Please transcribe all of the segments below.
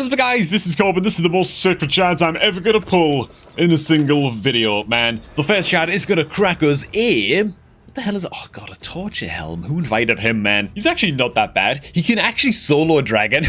What is up, guys? This is Corbin. This is the most sacred shards I'm ever gonna pull in a single video, man. The first shard is gonna crack us a... What the hell is it? Oh god, a torture helm. Who invited him, man? He's actually not that bad. He can actually solo dragon,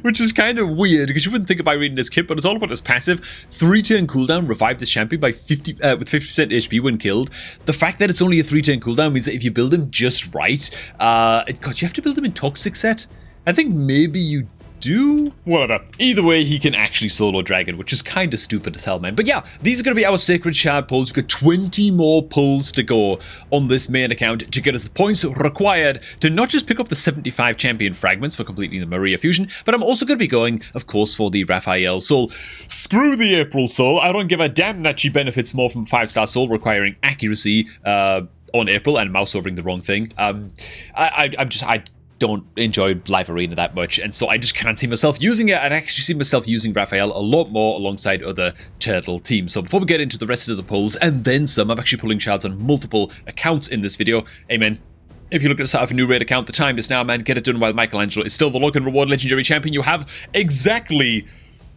which is kind of weird because you wouldn't think it by reading this kit, but it's all about his passive. 3-turn cooldown, revive this champion by 50 with 50% HP when killed. The fact that it's only a 3-turn cooldown means that if you build him just right, god, you have to build him in toxic set. I think maybe you do? Whatever. Either way, he can actually solo dragon, which is kind of stupid as hell, man. But yeah, these are going to be our sacred shard pulls. We've got 20 more pulls to go on this main account to get us the points required to not just pick up the 75 champion fragments for completing the Maria fusion, but I'm also going to be going, of course, for the Raphael soul. Screw the April soul. I don't give a damn that she benefits more from 5-star soul requiring accuracy on April and mouse overing the wrong thing. I don't enjoy live arena that much, and so I just can't see myself using it. I'd actually see myself using Raphael a lot more alongside other turtle teams. So before we get into the rest of the pulls and then some, I'm actually pulling shards on multiple accounts in this video. Amen. If you're looking to start off a new raid account, the time is now, man. Get it done while Michelangelo is still the Lock and Reward Legendary Champion. You have exactly,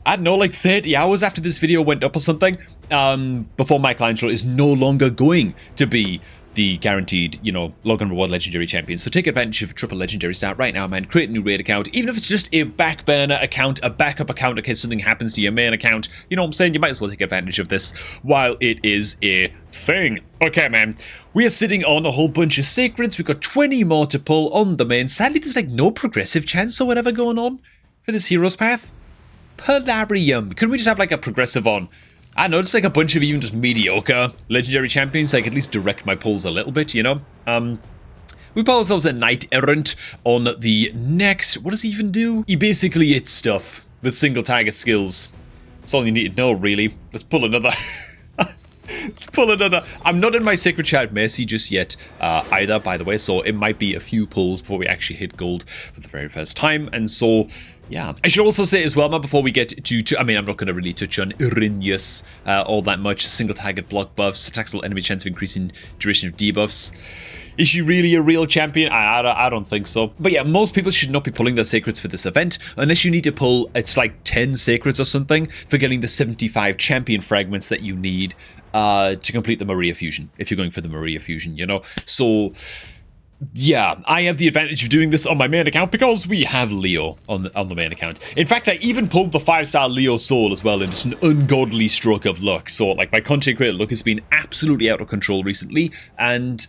I don't know, like 30 hours after this video went up or something, before Michelangelo is no longer going to be the guaranteed, you know, Log and Reward Legendary Champion. So take advantage of a triple legendary start right now, man. Create a new raid account, even if it's just a back burner account, a backup account in case something happens to your main account. You know what I'm saying? You might as well take advantage of this while it is a thing. Okay, man. We are sitting on a whole bunch of sacreds. We've got 20 more to pull on the main. Sadly, there's like no progressive chance or whatever going on for this hero's path. Polarium. Can we just have like a progressive on? I know, it's like a bunch of even just mediocre legendary champions, so I can at least direct my pulls a little bit, you know? We pull ourselves a Knight Errant on the next. What does he even do? He basically hits stuff with single target skills. That's all you need to know, really. Let's pull another. Let's pull another. I'm not in my Sacred Shard Mercy just yet either, by the way, so it might be a few pulls before we actually hit gold for the very first time, and so, yeah. I should also say as well, man, before we get to I mean, I'm not going to really touch on Irenaeus all that much. Single target block buffs, attacks all enemy chance of increasing duration of debuffs. Is she really a real champion? I don't think so. But yeah, most people should not be pulling their sacreds for this event, unless you need to pull, it's like 10 sacreds or something, for getting the 75 champion fragments that you need to complete the Maria fusion, if you're going for the Maria fusion, you know? So, yeah, I have the advantage of doing this on my main account because we have Leo on the main account. In fact, I even pulled the 5-star Leo soul as well in just an ungodly stroke of luck. So, like, my content creator luck has been absolutely out of control recently, and,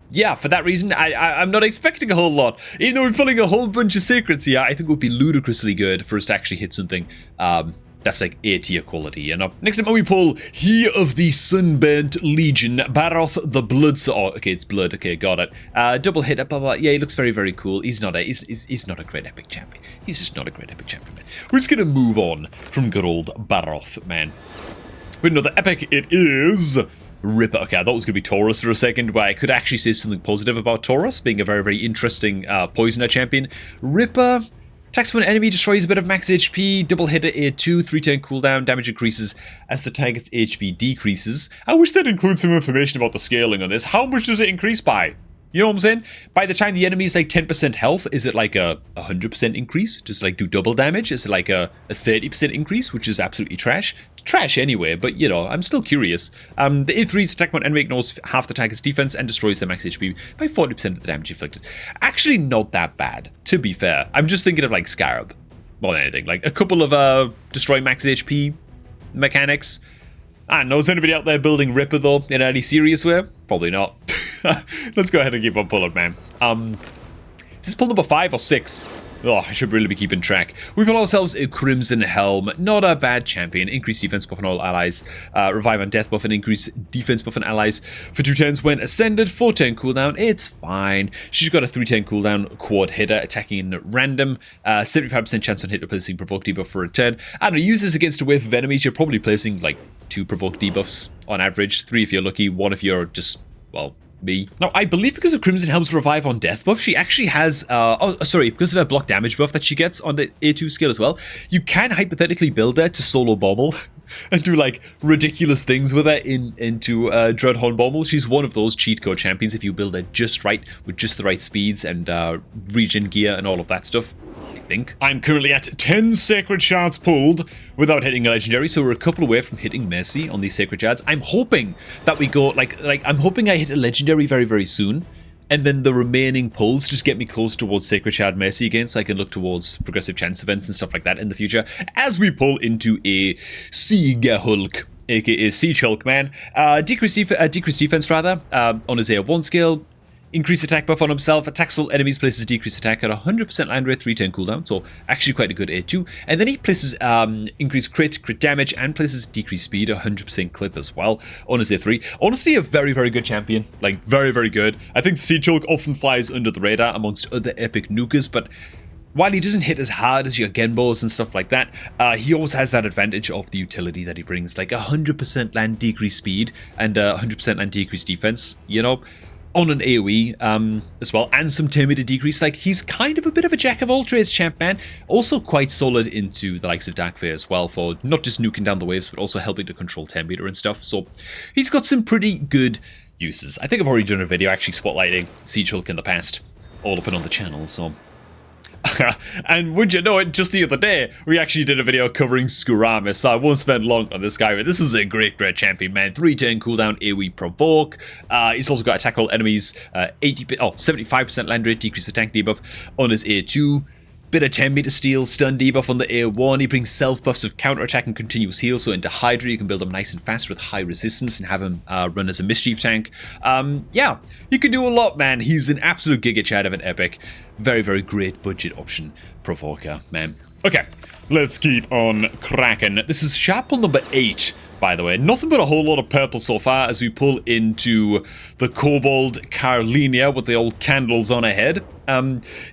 yeah, for that reason, I'm not expecting a whole lot. Even though we're pulling a whole bunch of secrets here, I think it would be ludicrously good for us to actually hit something that's like A-tier quality, you know? Next up, we pull He of the Sunburnt Legion, Baroth the Blood... Oh, okay, it's blood. Okay, got it. Double hit, blah, blah. Yeah, he looks very, very cool. He's not a great epic champion. He's just not a great epic champion, man. We're just gonna move on from good old Baroth, man. With another epic, it is... Ripper. Okay, I thought it was going to be Taurus for a second, where I could actually say something positive about Taurus, being a very, very interesting poisoner champion. Ripper, attacks when an enemy destroys a bit of max HP, double hit at A2, 3-turn cooldown, damage increases as the target's HP decreases. I wish they'd include some information about the scaling on this. How much does it increase by? You know what I'm saying? By the time the enemy is like 10% health, is it like a 100% increase? Does it like do double damage? Is it like a 30% increase, which is absolutely trash? Trash anyway, but you know, I'm still curious. The A3's attack when enemy ignores half the target's defense and destroys their max HP by 40% of the damage inflicted. Actually not that bad, to be fair. I'm just thinking of like Scarab more than anything. Like a couple of destroy max HP mechanics. I don't know, is anybody out there building Ripper though in any serious way? Probably not. Let's go ahead and keep on pulling, man. Is this pull number 5 or 6? Oh, I should really be keeping track. We pull ourselves a Crimson Helm. Not a bad champion. Increased defense buff on all allies. Revive on death buff and increase defense buff on allies for 2 turns when ascended. 4-turn cooldown. It's fine. She's got a 3-turn cooldown quad hitter attacking in random. 75% chance on hit replacing provoke debuff for a turn. I don't know, use this against a wave of enemies. You're probably placing like 2 provoke debuffs on average. 3 if you're lucky. 1 if you're just, well, me. Now, I believe because of Crimson Helm's revive on death buff, she actually has, because of her block damage buff that she gets on the A2 skill as well, you can hypothetically build her to solo Bommel and do like ridiculous things with her into Dreadhorn Bommel. She's one of those cheat code champions if you build her just right with just the right speeds and regen gear and all of that stuff. think. I'm currently at 10 Sacred Shards pulled without hitting a Legendary, so we're a couple away from hitting Mercy on these Sacred Shards. I'm hoping that we go, I'm hoping I hit a Legendary very, very soon, and then the remaining pulls just get me close towards Sacred Shard Mercy again, so I can look towards progressive chance events and stuff like that in the future, as we pull into a Siege Hulk, aka Siege Hulk, man. Decreased defense, rather, on his A1 scale. Increased attack buff on himself, attacks all enemies, places decreased attack at 100% land rate, 3-turn cooldown, so actually quite a good A2. And then he places increased crit damage, and places decreased speed, 100% clip as well on his A3. Honestly, a very, very good champion. Like, very, very good. I think Siege Hulk often flies under the radar amongst other epic nukers, but while he doesn't hit as hard as your Genbos and stuff like that, he always has that advantage of the utility that he brings, like 100% land decreased speed and 100% land decreased defense, you know? On an AoE as well, and some turn meter decrease. Like, he's kind of a bit of a jack of all trades champ, man. Also quite solid into the likes of Darkfire as well, for not just nuking down the waves, but also helping to control turn meter and stuff. So he's got some pretty good uses. I think I've already done a video actually spotlighting Siege Hulk in the past, all up and on the channel, so... And would you know it, just the other day, we actually did a video covering Skuramis, so I won't spend long on this guy, but this is a great champion, man. 3-turn cooldown, AoE provoke. He's also got attack all enemies, 75% land rate, decreased attack debuff on his A2. Bit of 10 meter steal, stun debuff on the A1. He brings self buffs of counter attack and continuous heal, so into Hydra you can build him nice and fast with high resistance and have him run as a mischief tank. Yeah, you can do a lot, man. He's an absolute giga chad of an epic. Very, very great budget option provoker, man. Okay, let's keep on cracking. This is sharp pull number 8. By the way, nothing but a whole lot of purple so far as we pull into the Kobold Carlinia with the old candles on ahead.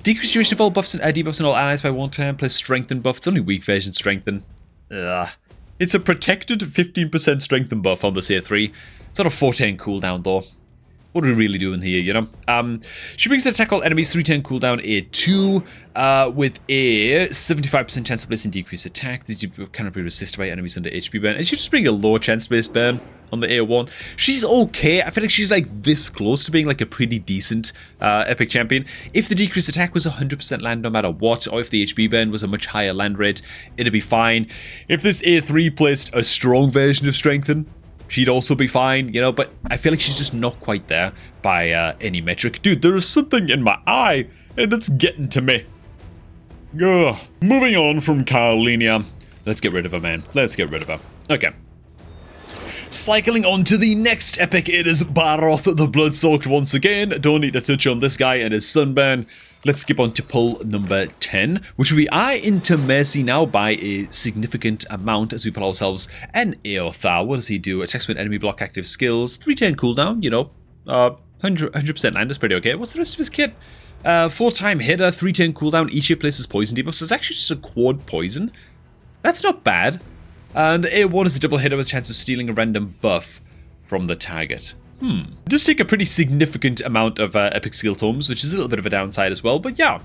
Decreased duration of all buffs and debuffs on all allies by 1 turn, plus strengthen buff. It's only weak version strengthen. It's a protected 15% strengthen buff on the CA3. It's on a 4-turn cooldown though. What are we really doing here, you know? She brings an attack all enemies, 3-turn cooldown, A2, with a 75% chance of placing decreased attack. These cannot be resisted by enemies under HP burn. And she just bring a low chance-based burn on the A1. She's okay. I feel like she's like this close to being like a pretty decent epic champion. If the decreased attack was 100% land no matter what, or if the HP burn was a much higher land rate, it'd be fine. If this A3 placed a strong version of Strengthen, she'd also be fine, you know, but I feel like she's just not quite there by any metric. Dude, there is something in my eye, and it's getting to me. Ugh. Moving on from Carlinia. Let's get rid of her, man. Let's get rid of her. Okay. Cycling on to the next epic, it is Baroth the Bloodsoaked once again. Don't need to touch on this guy and his sunburn. Let's skip on to pull number 10, which we are into Mercy now by a significant amount as we pull ourselves an Eothar. What does he do? Attacks with enemy block active skills, 3-turn cooldown, you know, 100% land is pretty okay. What's the rest of his kit? 4-time hitter, 3-turn cooldown, each hit places poison debuffs. So it's actually just a quad poison. That's not bad. And the A1 is a double hitter with a chance of stealing a random buff from the target. It does take a pretty significant amount of epic skill tomes, which is a little bit of a downside as well, but yeah,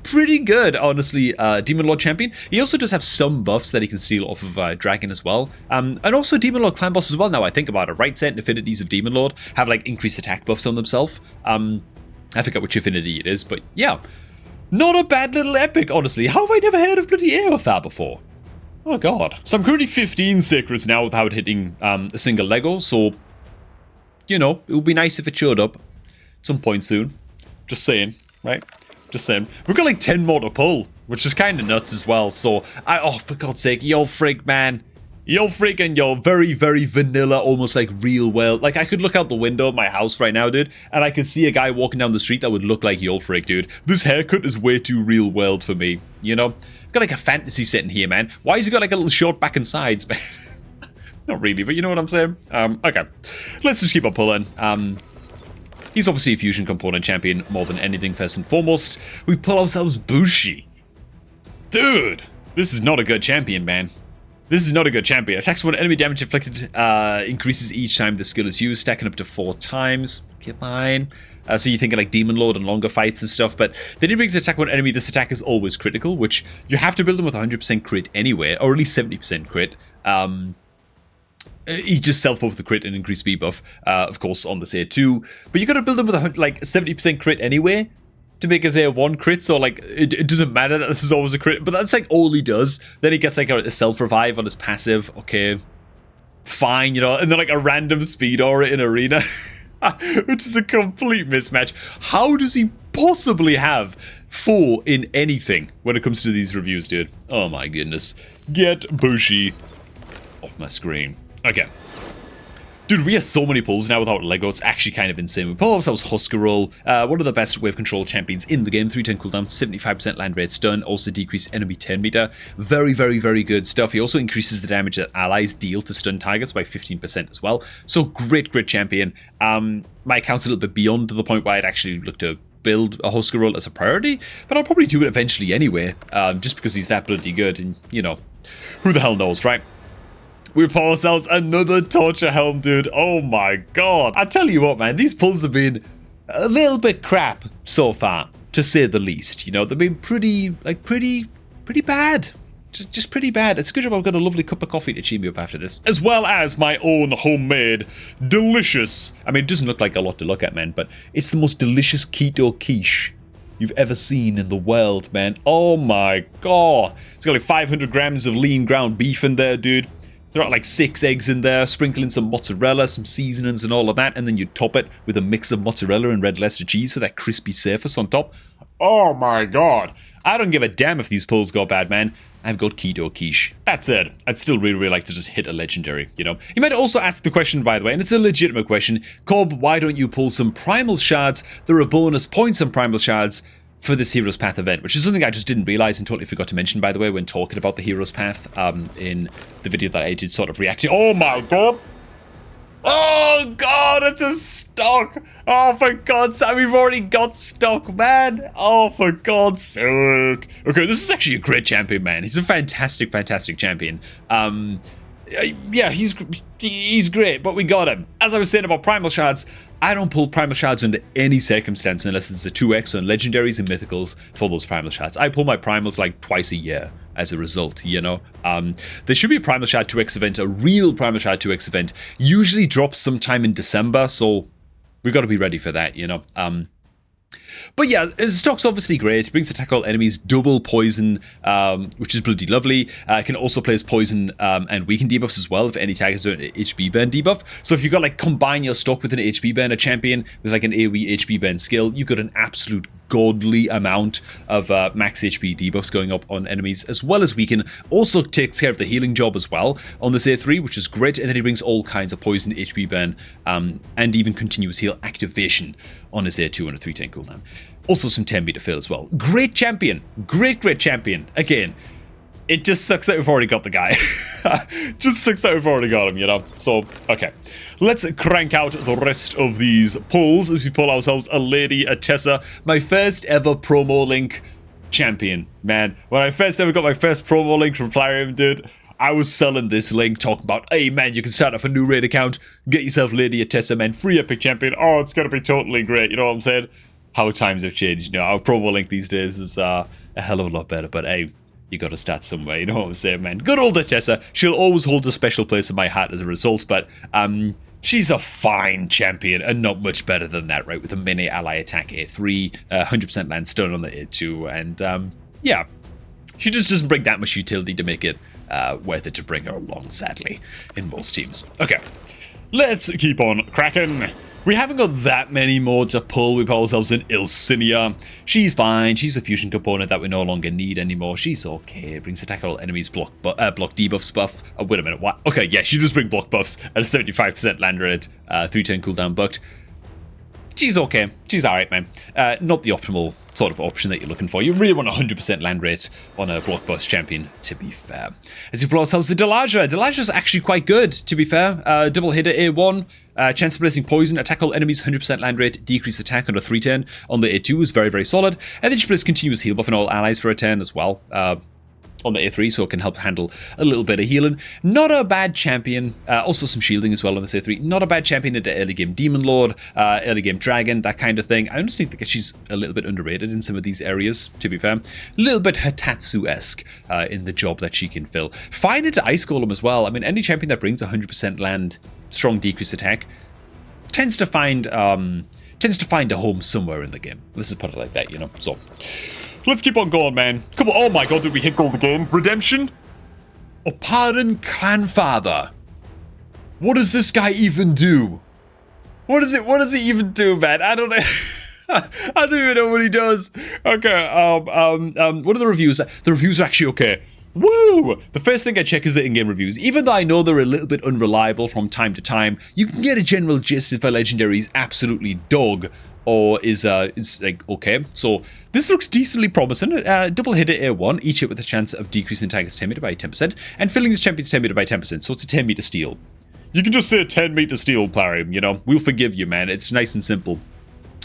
pretty good, honestly. Demon Lord champion. He also does have some buffs that he can steal off of Dragon as well, and also Demon Lord clan boss as well. Now I think about it, right? Certain affinities of Demon Lord have like increased attack buffs on themselves. I forget which affinity it is, but yeah, not a bad little epic, honestly. How have I never heard of bloody Eothar before? Oh god. So I'm currently 15 Sacreds now without hitting a single Lego, so you know, it would be nice if it showed up at some point soon. Just saying, right? Just saying. We've got like 10 more to pull, which is kind of nuts as well. So, oh, for God's sake, you're freak, man. You're freaking, you're very, very vanilla, almost like real world. Like, I could look out the window of my house right now, dude, and I could see a guy walking down the street that would look like Yol Freak, dude. This haircut is way too real world for me, you know? Got like a fantasy setting here, man. Why has he got like a little short back and sides, man? Not really, but you know what I'm saying? Okay. Let's just keep on pulling. He's obviously a fusion component champion more than anything, first and foremost. We pull ourselves Bushi. Dude, this is not a good champion, man. This is not a good champion. Attacks when enemy damage inflicted increases each time the skill is used, stacking up to 4 times. Okay, fine. So you're thinking like Demon Lord and longer fights and stuff, but then he brings attack when enemy. This attack is always critical, which you have to build them with 100% crit anyway, or at least 70% crit. He just self-buff the crit and increased speed buff, of course, on the tier 2. But you gotta build them with like 70% crit anyway. to make his A1 crit, so like it doesn't matter that this is always a crit, but that's like all he does. Then he gets like a self-revive on his passive. Okay, fine, you know, and then like a random speed aura in arena, which is a complete mismatch. How does he possibly have 4 in anything when it comes to these reviews, dude? Oh my goodness. Get Bushi off my screen. Okay. Dude, we have so many pulls now without Lego. It's actually kind of insane. We pull ourselves Huskarl, one of the best wave control champions in the game. 310 cooldown, 75% land rate stun, also decrease enemy 10 meter. Very, very, very good stuff. He also increases the damage that allies deal to stun targets by 15% as well. So great, great champion. My account's a little bit beyond to the point where I'd actually look to build a Huskarl as a priority, but I'll probably do it eventually anyway, just because he's that bloody good, and, you know, who the hell knows, right? We pull ourselves another Torture Helm, dude. Oh my god. I tell you what, man, these pulls have been a little bit crap so far, to say the least. You know, they've been pretty bad. Just pretty bad. It's a good job I've got a lovely cup of coffee to cheer me up after this. As well as my own homemade, delicious... I mean, it doesn't look like a lot to look at, man, but it's the most delicious keto quiche you've ever seen in the world, man. Oh my god. It's got like 500 grams of lean ground beef in there, dude. Throw out like 6 eggs in there, sprinkle in some mozzarella, some seasonings and all of that, and then you top it with a mix of mozzarella and red Leicester cheese for that crispy surface on top. Oh my god. I don't give a damn if these pulls go bad, man. I've got keto quiche. That said, I'd still really like to just hit a legendary, you know? You might also ask the question, by the way, and it's a legitimate question. Cobb, why don't you pull some primal shards? There are bonus points on primal shards for this Hero's Path event, which is something I just didn't realize and totally forgot to mention, by the way, when talking about the Hero's Path in the video that I did sort of reacting. Oh my god! Oh god, it's a stock! Oh, for God's sake, we've already got stock, man! Oh, for God's sake! Okay, this is actually a great champion, man. He's a fantastic, fantastic champion. Yeah, he's great, but we got him. As I was saying about Primal Shards, I don't pull Primal Shards under any circumstance unless it's a 2x on Legendaries and Mythicals for those Primal Shards. I pull my Primals like twice a year as a result, you know. There should be a Primal Shard 2x event, a real Primal Shard 2x event. Usually drops sometime in December, so we've got to be ready for that, you know. But yeah, his stock's obviously great. It brings attack all enemies, double poison, which is bloody lovely. Can also place poison and weaken debuffs as well if any targets are an HP burn debuff. So if you got like combine your stock with an HP burn, a champion with like an AoE HP burn skill, you got an absolute godly amount of max HP debuffs going up on enemies, as well as weaken. Also takes care of the healing job as well on this A3, which is great. And then he brings all kinds of poison, HP burn, and even continuous heal activation on his A2 and a 310 cooldown. Also some 10 meter fill as well. Great champion. Great champion. Again, it just sucks that we've already got the guy. Just sucks that we've already got him, you know. So, okay. Let's crank out the rest of these pulls as we pull ourselves a Lady Atessa. My first ever promo link champion, man. When I first ever got my first promo link from Flyrium, dude, I was selling this link, talking about, hey man, you can start off a new raid account, get yourself Lady Atessa, man, free epic champion. Oh, it's gonna be totally great, you know what I'm saying? How times have changed, you know, our promo link these days is a hell of a lot better, but hey, you gotta start somewhere, you know what I'm saying, man? Good old Atessa, she'll always hold a special place in my heart as a result, but she's a fine champion and not much better than that, right? With a mini ally attack A3, 100% land stun on the A2, and yeah, she just doesn't bring that much utility to make it worth it to bring her along, sadly, in most teams. Okay, let's keep on cracking. We haven't got that many more to pull. We pull ourselves in Ilsinia. She's fine. She's a fusion component that we no longer need anymore. She's okay. Brings attack all enemies, block debuffs buff. Oh, wait a minute, what? Okay, yeah, she does bring block buffs at a 75% land rate, 310 cooldown bucked. She's okay. She's alright, man. Not the optimal sort of option that you're looking for. You really want 100% land rate on a blockbuster champion, to be fair. As we pull ourselves to Delaja. Delaja's actually quite good, to be fair. Double hitter A1. Chance of placing poison, attack all enemies, 100% land rate, decrease attack on a 310 on the A2 is very, very solid. And then she plays continuous heal buff on all allies for a 10 as well. On the A3, so it can help handle a little bit of healing. Not a bad champion. Also some shielding as well on this A3. Not a bad champion into early game Demon Lord, early game Dragon, that kind of thing. I honestly think that she's a little bit underrated in some of these areas, to be fair. A little bit Hatatsu-esque in the job that she can fill. Fine into Ice Golem as well. I mean, any champion that brings 100% land, strong decrease attack, tends to find tends to find a home somewhere in the game. Let's just put it like that, you know? So, let's keep on going, man. Come on. Oh my god, did we hit gold again? Redemption? Oh, pardon, Clanfather. What does this guy even do? What does he even do, man? I don't know. I don't even know what he does. Okay, what are the reviews? The reviews are actually okay. Woo! The first thing I check is the in-game reviews. Even though I know they're a little bit unreliable from time to time, you can get a general gist if a legendary is absolutely dog or is like okay. So this looks decently promising. Double hit at A1, each hit with a chance of decreasing the target's 10 meter by 10% and filling this champion's 10 meter by 10%. So it's a 10 meter steal. You can just say 10 meter steal, Plarium, you know. We'll forgive you, man. It's nice and simple.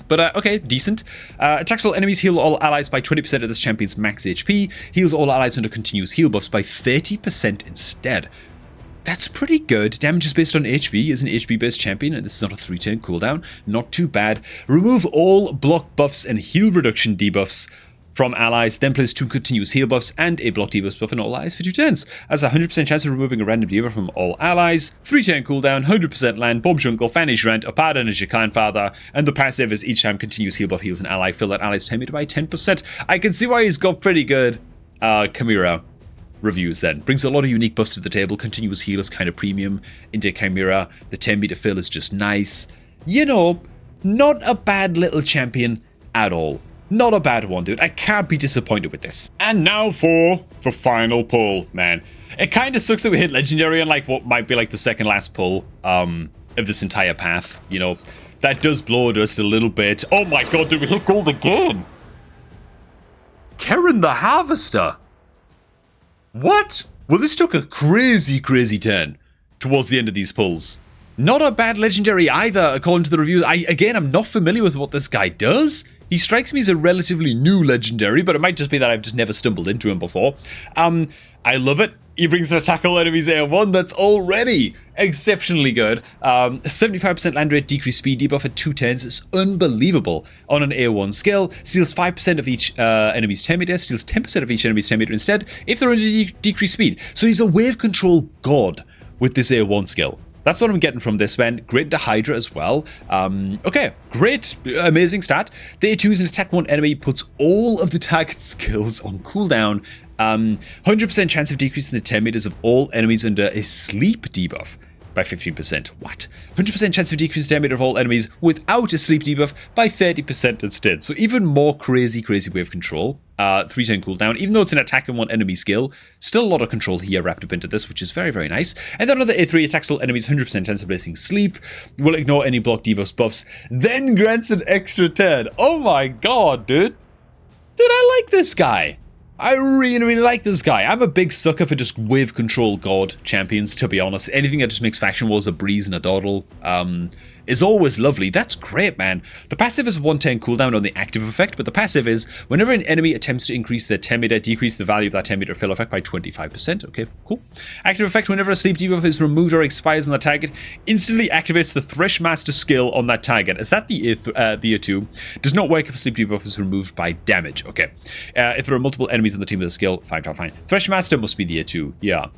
But, okay, decent. Attacks all enemies, heal all allies by 20% of this champion's max HP. Heals all allies under continuous heal buffs by 30% instead. That's pretty good. Damage is based on HP, is an HP-based champion, and this is not a 3-turn cooldown. Not too bad. Remove all block buffs and heal reduction debuffs from allies, then place 2 continuous heal buffs and a block debuff buff on all allies for 2 turns. Has a 100% chance of removing a random debuff from all allies, 3-turn cooldown, 100% land, Bob's Uncle, Fanny's Rent, Opada as your Clanfather, and the passive is each time continuous heal buff heals an ally, fill that ally's 10 meter by 10%. I can see why he's got pretty good Chimera reviews then. Brings a lot of unique buffs to the table. Continuous heal is kind of premium into Chimera. The 10 meter fill is just nice. You know, not a bad little champion at all. Not a bad one, dude. I can't be disappointed with this. And now for the final pull, man. It kind of sucks that we hit Legendary on like what might be like the second last pull of this entire path. You know, that does blow just a little bit. Oh my god, did we hit gold again? Karen the Harvester. What? Well, this took a crazy, crazy turn towards the end of these pulls. Not a bad Legendary either, according to the reviews. I'm not familiar with what this guy does. He strikes me as a relatively new Legendary, but it might just be that I've just never stumbled into him before. I love it. He brings an attack all enemies A1. That's already exceptionally good. 75% land rate, decreased speed debuff at 2 turns. It's unbelievable on an A1 skill. Steals 5% of each enemy's 10 meter. Steals 10% of each enemy's 10 meter instead if they're under decreased speed. So he's a wave control god with this A1 skill. That's what I'm getting from this one. Great to Hydra as well. Okay, great, amazing stat. The A2 is an attack one enemy, puts all of the target skills on cooldown. 100% chance of decreasing the 10 meters of all enemies under a sleep debuff by 15%. What? 100% chance of decreasing the 10 meter of all enemies without a sleep debuff by 30% instead. So even more crazy, crazy wave control. 3-turn cooldown, even though it's an attack and one enemy skill, still a lot of control here wrapped up into this, which is very, very nice. And then another A3 attacks all enemies, 100% chance of placing sleep, will ignore any block debuffs buffs, then grants an extra turn. Oh my god, dude. Dude, I like this guy. I really, really like this guy. I'm a big sucker for just wave control god champions, to be honest. Anything that just makes faction wars a breeze and a dawdle is always lovely. That's great, man. The passive is a 1-turn cooldown on the active effect, but the passive is whenever an enemy attempts to increase their 10 meter, decrease the value of that 10 meter fill effect by 25%. Okay, cool. Active effect, whenever a sleep debuff is removed or expires on the target, instantly activates the Threshmaster skill on that target. Is that the A2? Does not work if a sleep debuff is removed by damage. Okay. If there are multiple enemies on the team with the skill, fine. Threshmaster must be the A2. Yeah.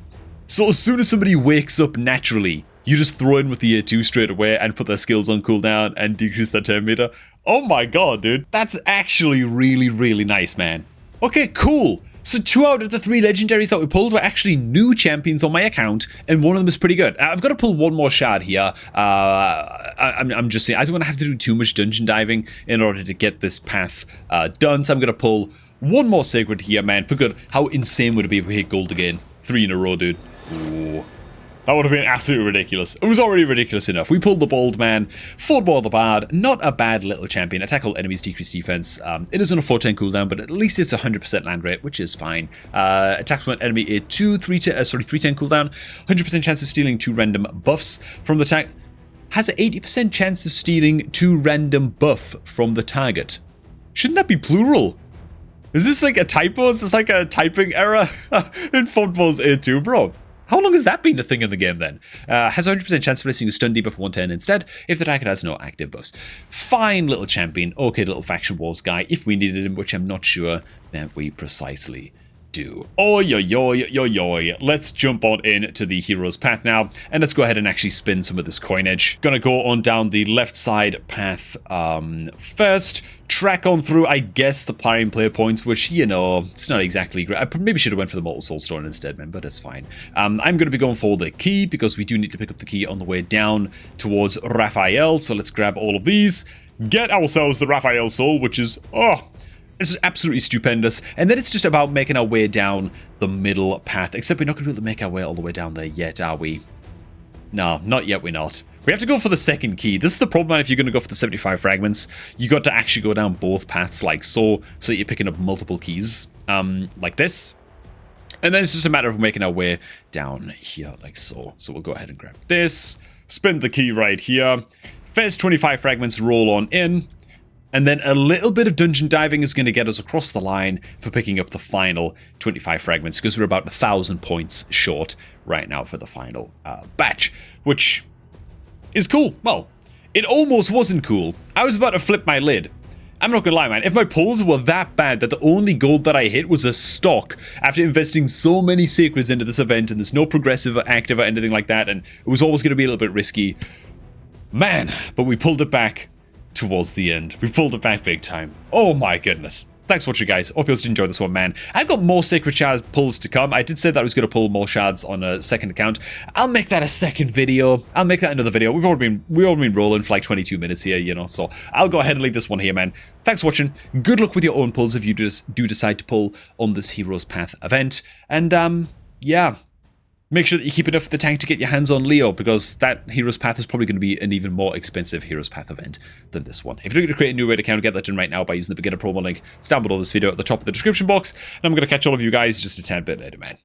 So as soon as somebody wakes up naturally, you just throw in with the A2 straight away and put their skills on cooldown and decrease their 10 meter. Oh my god, dude. That's actually really, really nice, man. Okay, cool. So 2 out of the 3 legendaries that we pulled were actually new champions on my account, and one of them is pretty good. I've got to pull one more shard here. I'm just saying, I don't want to have to do too much dungeon diving in order to get this path done, so I'm going to pull one more sacred here, man. For good. How insane would it be if we hit gold again? 3 in a row, dude. Ooh. That would have been absolutely ridiculous. It was already ridiculous enough. We pulled the Bold Man, Fought the Bard, not a bad little champion. Attack all enemies, decrease defense. It is on a 4-turn cooldown, but at least it's 100% land rate, which is fine. Attacks one enemy a 3-turn cooldown. 100% chance of stealing 2 random buffs from the attack. Has an 80% chance of stealing 2 random buff from the target. Shouldn't that be plural? Is this like a typo? Is this like a typing error in Football's A2, bro? How long has that been a thing in the game then? Has a 100% chance of placing a stun debuff for 1 turn instead if the target has no active buffs. Fine little champion, okay little faction wars guy if we needed him, which I'm not sure that we precisely do. Oi, oi, oi, oi, oi. Let's jump on in to the hero's path now, and let's go ahead and actually spin some of this coinage. Gonna go on down the left side path first. Track on through, I guess, the Plarium player points, which, you know, it's not exactly great. I maybe should have went for the Mortal Soul Stone instead, man, but it's fine. I'm going to be going for the key, because we do need to pick up the key on the way down towards Raphael, so let's grab all of these. Get ourselves the Raphael soul, which is, oh, this is absolutely stupendous. And then it's just about making our way down the middle path, except we're not going to be able to make our way all the way down there yet, are we? No, not yet, we're not. We have to go for the second key. This is the problem, man, if you're going to go for the 75 fragments. You got to actually go down both paths like so that you're picking up multiple keys, like this. And then it's just a matter of making our way down here like so. So we'll go ahead and grab this, spin the key right here. First 25 fragments roll on in. And then a little bit of dungeon diving is going to get us across the line for picking up the final 25 fragments, because we're about 1,000 points short right now for the final batch, which is cool. Well, it almost wasn't cool. I was about to flip my lid. I'm not gonna lie, man. If my pulls were that bad that the only gold that I hit was a stock after investing so many sacreds into this event, and there's no progressive or active or anything like that, and it was always going to be a little bit risky, man, but we pulled it back towards the end. We pulled it back big time. Oh my goodness. Thanks for watching, guys. Hope you guys enjoyed this one, man. I've got more Sacred Shard pulls to come. I did say that I was going to pull more shards on a second account. I'll make that a second video. I'll make that another video. We've already been rolling for like 22 minutes here, you know, so I'll go ahead and leave this one here, man. Thanks for watching. Good luck with your own pulls if you do decide to pull on this Hero's Path event. And, yeah. Make sure that you keep enough of the tank to get your hands on Leo, because that Hero's Path is probably going to be an even more expensive Hero's Path event than this one. If you're looking to create a new Raid account, get that done right now by using the beginner promo link. It's down below this video at the top of the description box. And I'm going to catch all of you guys just a tad bit later, man.